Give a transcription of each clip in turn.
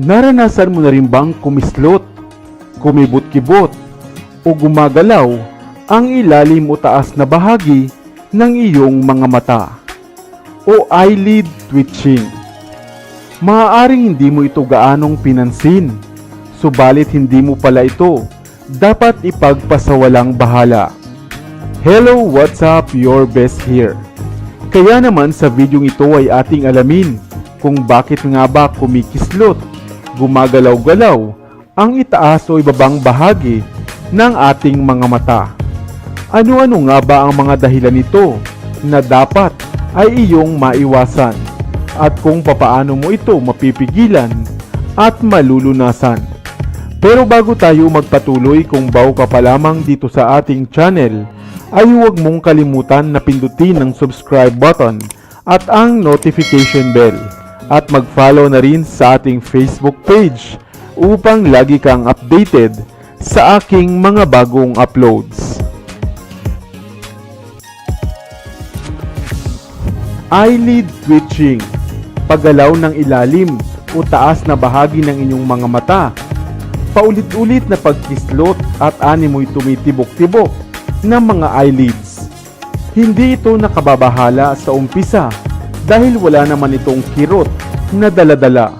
Naranasan mo na rin bang kumislot, kumibot-kibot, o gumagalaw ang ilalim o taas na bahagi ng iyong mga mata o eyelid twitching? Maaaring hindi mo ito gaanong pinansin, subalit hindi mo pala ito dapat ipagpasawalang bahala. Hello, what's up? Your best here. Kaya naman sa videong ito ay ating alamin kung bakit nga ba kumikislot, gumagalaw-galaw ang itaas o ibabang bahagi ng ating mga mata. Ano-ano nga ba ang mga dahilan nito na dapat ay iyong maiwasan at kung papaano mo ito mapipigilan at malulunasan. Pero bago tayo magpatuloy, kung bago ka pa lamang dito sa ating channel, ay huwag mong kalimutan na pindutin ang subscribe button at ang notification bell at mag-follow na rin sa ating Facebook page upang lagi kang updated sa aking mga bagong uploads. Eyelid twitching, paggalaw ng ilalim o taas na bahagi ng inyong mga mata. Paulit-ulit na pagkislot at animoy tumitibok-tibok ng mga eyelids. Hindi ito nakababahala sa umpisa dahil wala naman itong kirot na dala-dala.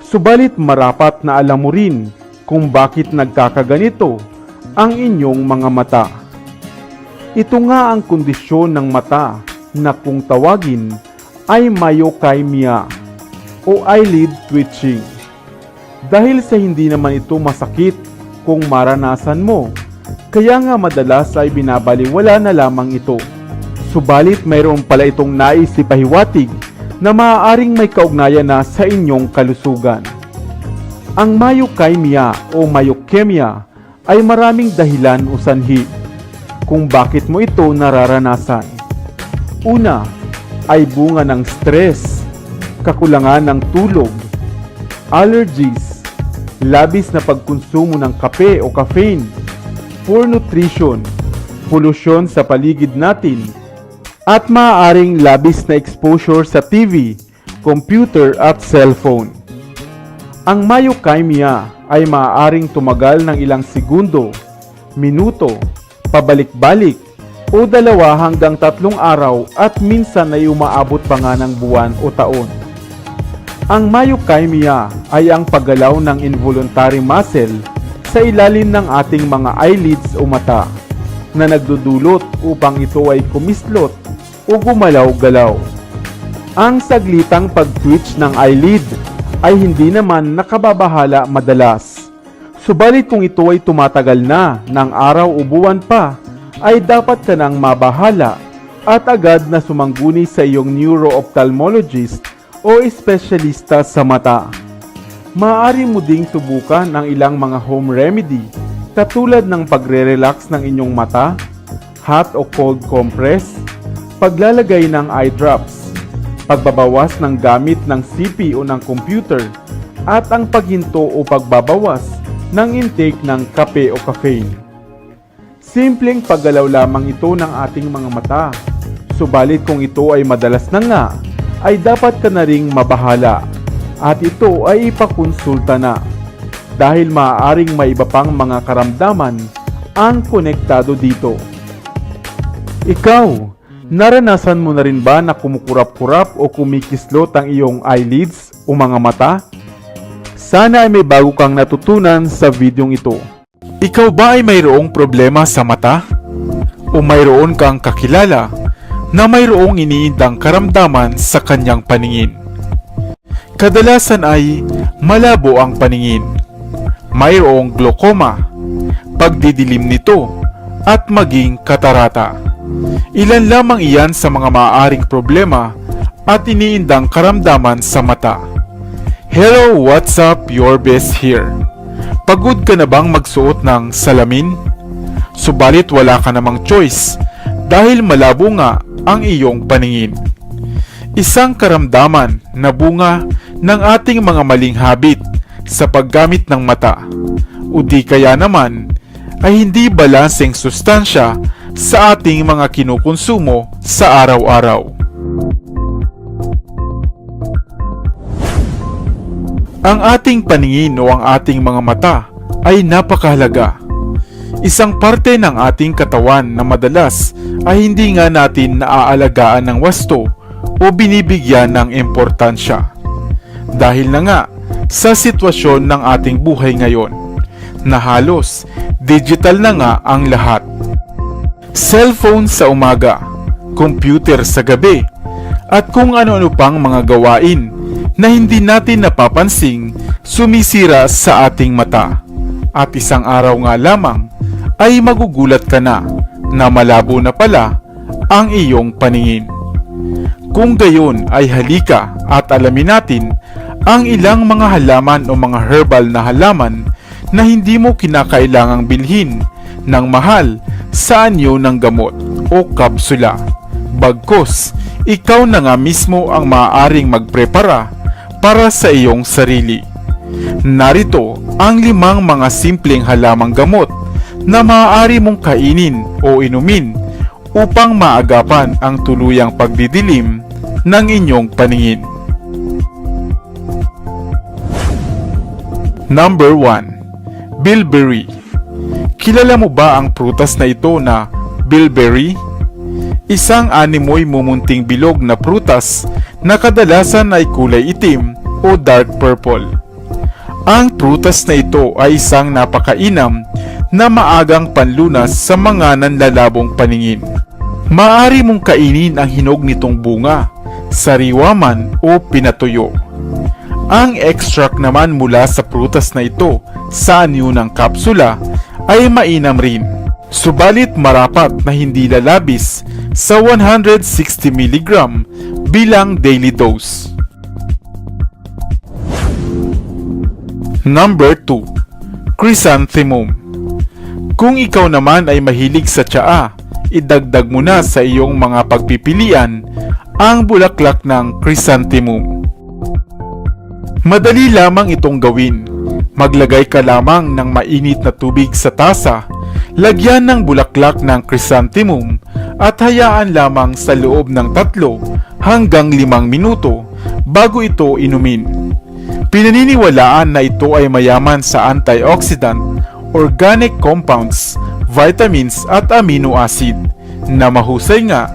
Subalit marapat na alam mo rin kung bakit nagkakaganito ang inyong mga mata. Ito nga ang kondisyon ng mata na kung tawagin ay myokymia o eyelid twitching. Dahil sa hindi naman ito masakit kung maranasan mo, kaya nga madalas ay binabaliwala na lamang ito. Subalit mayroon pala itong nais ipahiwatig na maaaring may kaugnayan na sa inyong kalusugan. Ang myokymia o myokemia ay maraming dahilan o sanhi kung bakit mo ito nararanasan. Una ay bunga ng stress, kakulangan ng tulog, allergies, labis na pagkonsumo ng kape o caffeine, poor nutrition, polusyon sa paligid natin, at maaaring labis na exposure sa TV, computer at cellphone. Ang myokymia ay maaaring tumagal ng ilang segundo, minuto, pabalik-balik, o 2 hanggang 3 araw at minsan ay umaabot pa nga ng buwan o taon. Ang myokymia ay ang paggalaw ng involuntary muscle sa ilalim ng ating mga eyelids o mata na nagdudulot upang ito ay kumislot o gumalaw-galaw. Ang saglitang pag-twitch ng eyelid ay hindi naman nakababahala madalas. Subalit kung ito ay tumatagal na ng araw o buwan pa, ay dapat ka nang mabahala at agad na sumangguni sa iyong neuro-ophthalmologist o espesyalista sa mata. Maaari mo ding subukan ang ilang mga home remedy katulad ng pagre-relax ng inyong mata, hot o cold compress, paglalagay ng eye drops, pagbabawas ng gamit ng CP o ng computer, at ang paghinto o pagbabawas ng intake ng kape o caffeine. Simpleng paggalaw lamang ito ng ating mga mata. Subalit kung ito ay madalas na nga, ay dapat ka na ring mabahala at ito ay ipakonsulta na dahil maaaring may iba pang mga karamdaman ang konektado dito. Ikaw, naranasan mo na rin ba na kumukurap-kurap o kumikislot ang iyong eyelids o mga mata? Sana ay may bago kang natutunan sa videong ito. Ikaw ba ay mayroong problema sa mata? O mayroon kang kakilala na mayroong iniindang karamdaman sa kanyang paningin? Kadalasan ay malabo ang paningin, mayroong glaucoma, pagdidilim nito, at maging katarata. Ilan lamang iyan sa mga maaaring problema at iniindang karamdaman sa mata. Hello, what's up? Your best here. Pagod ka na bang magsuot ng salamin? Subalit wala ka namang choice dahil malabo nga ang iyong paningin. Isang karamdaman na bunga ng ating mga maling habit sa paggamit ng mata o di kaya naman ay hindi balanseng sustansya sa ating mga kinukonsumo sa araw-araw. Ang ating paningin o ang ating mga mata ay napakahalaga. Isang parte ng ating katawan na madalas ay hindi nga natin naaalagaan ng wasto o binibigyan ng importansya. Dahil na nga sa sitwasyon ng ating buhay ngayon, na halos digital na nga ang lahat. Cellphone sa umaga, computer sa gabi, at kung ano-ano pang mga gawain na hindi natin napapansing sumisira sa ating mata. At isang araw nga lamang ay magugulat ka na malabo na pala ang iyong paningin. Kung gayon ay halika at alamin natin ang ilang mga halaman o mga herbal na halaman na hindi mo kinakailangang bilhin ng mahal sa anyo ng gamot o kapsula. Bagkus, ikaw na nga mismo ang maaaring magprepara para sa iyong sarili. Narito ang 5 mga simpleng halamang gamot na maaari mong kainin o inumin upang maagapan ang tuluyang pagdidilim ng inyong paningin. Number 1. Bilberry. Kilala mo ba ang prutas na ito na bilberry? Isang animoy mumunting bilog na prutas na kadalasan ay kulay itim o dark purple. Ang prutas na ito ay isang napakainam na maagang panlunas sa mga nanlalabong paningin. Maaari mong kainin ang hinog nitong bunga, sariwa man o pinatuyo. Ang extract naman mula sa prutas na ito sa anyo ng kapsula ay mainam rin. Subalit marapat na hindi lalabis sa 160 mg bilang daily dose. Number 2. Chrysanthemum. Kung ikaw naman ay mahilig sa tsaa, idagdag mo na sa iyong mga pagpipilian ang bulaklak ng chrysanthemum. Madali lamang itong gawin. Maglagay ka lamang ng mainit na tubig sa tasa, lagyan ng bulaklak ng chrysanthemum at hayaan lamang sa loob ng 3 hanggang 5 minuto bago ito inumin. Pinaniniwalaan na ito ay mayaman sa antioxidant, organic compounds, vitamins at amino acid na mahusay nga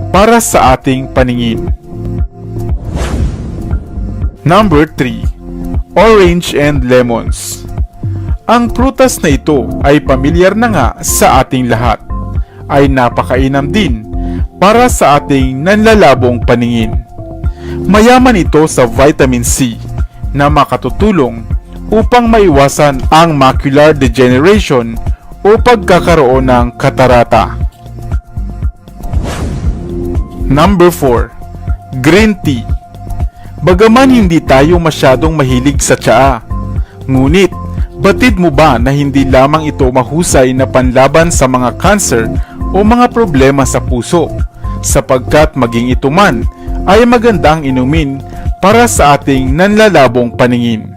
para sa ating paningin. Number 3. Orange and lemons. Ang prutas na ito ay pamilyar na nga sa ating lahat. Ay napakainam din para sa ating nanlalabong paningin. Mayaman ito sa vitamin C na makatutulong upang maiwasan ang macular degeneration o pagkakaroon ng katarata. Number 4. Green tea. Bagaman hindi tayo masyadong mahilig sa tsaa, ngunit batid mo ba na hindi lamang ito mahusay na panlaban sa mga cancer o mga problema sa puso, sapagkat maging ito man ay magandang inumin para sa ating nanlalabong paningin.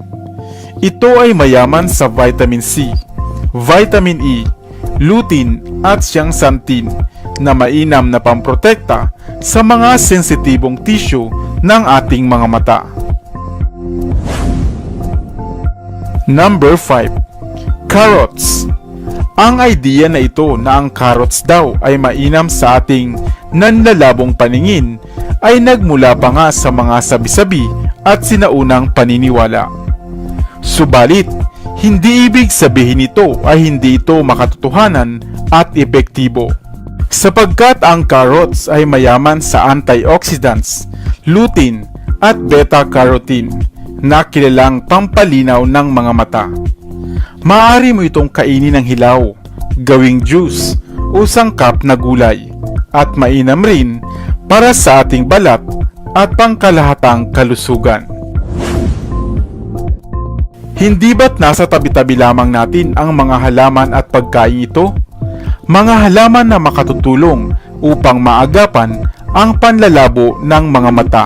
Ito ay mayaman sa vitamin C, vitamin E, lutein at zeaxanthin na mainam na pamprotekta sa mga sensitibong tissue ng ating mga mata. Number 5. Carrots. Ang idea na ito na ang carrots daw ay mainam sa ating nanlalabong paningin ay nagmula pa nga sa mga sabi-sabi at sinaunang paniniwala. Subalit, hindi ibig sabihin nito ay hindi ito makatotohanan at epektibo. Sapagkat ang carrots ay mayaman sa antioxidants, lutein at beta-carotene na kilalang pampalinaw ng mga mata. Maaari mo itong kainin ng hilaw, gawing juice o sangkap na gulay at mainam rin para sa ating balat at pangkalahatang kalusugan. Hindi ba't nasa tabi-tabi lamang natin ang mga halaman at pagkain ito? Mga halaman na makatutulong upang maagapan ang panlalabo ng mga mata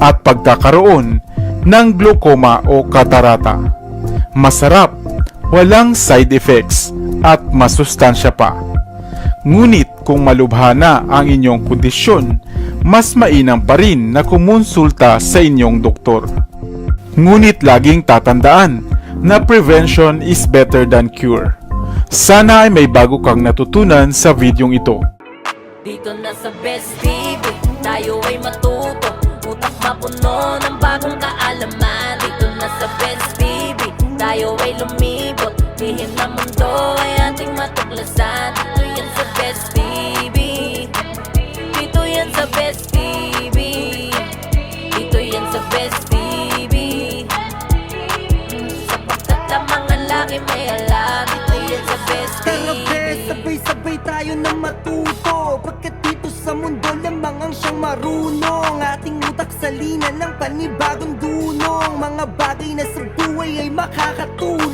at pagkakaroon ng glaucoma o katarata. Masarap, walang side effects at masustansya pa. Ngunit kung malubha na ang inyong kondisyon, mas mainam pa rin na kumonsulta sa inyong doktor. Ngunit laging tatandaan na prevention is better than cure. Sana ay may bago kang natutunan sa videong ito. Dito na sa Best TV, tayo ay matuto. Utak mapuno ng bagong kaalaman. Dito na sa Best TV, tayo ay lumibot. Lihim na mundo ay ating matuklasan. Dito yan sa Best TV, dito yan sa Best TV, dito yan sa Best TV. Sapagkat lamang ang laki may alam. Dito yan sa Best Tara TV. be, sabay-sabay tayo na matuto. Pagkat dito sa mundo lamang ang siyang marunong. Ating utak salinan ng panibagong dunong. Mga bagay na sa buhay ay makakatulong.